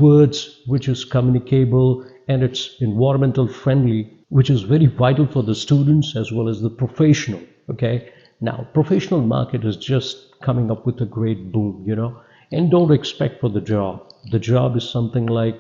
words which is communicable and it's environmental friendly, which is very vital for the students as well as the professional. Okay, now professional market is just coming up with a great boom, and don't expect for the job is something like,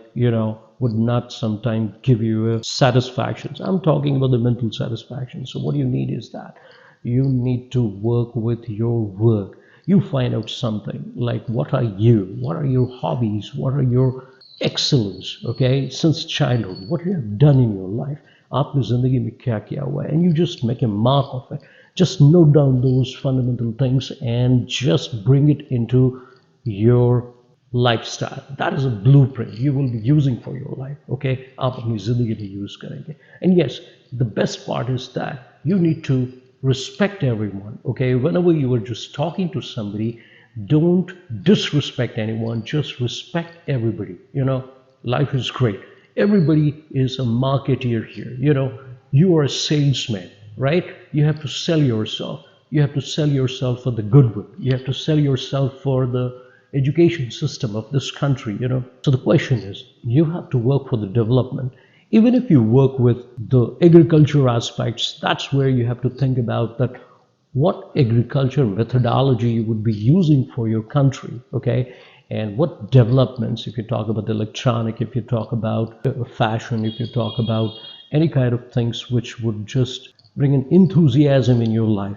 would not sometimes give you a satisfaction. I'm talking about the mental satisfaction. So what you need is that you need to work with your work. You find out something like what are your hobbies, what are your excellence, okay, since childhood, what you have done in your life, आपने जिंदगी में क्या किया हुआ है, and you just make a mark of it. Just note down those fundamental things and just bring it into your lifestyle. That is a blueprint you will be using for your life. Okay, आप अपनी जिंदगी में use करेंगे. And yes, the best part is that you need to respect everyone. Okay, whenever you are just talking to somebody, don't disrespect anyone, just respect everybody. Life is great. Everybody is a marketeer here. You are a salesman, right? You have to sell yourself. You have to sell yourself for the goodwill. You have to sell yourself for the education system of this country. So the question is, you have to work for the development. Even if you work with the agriculture aspects, that's where you have to think about that what agriculture methodology you would be using for your country, okay? And what developments, if you talk about the electronic, if you talk about fashion, if you talk about any kind of things which would just bring an enthusiasm in your life.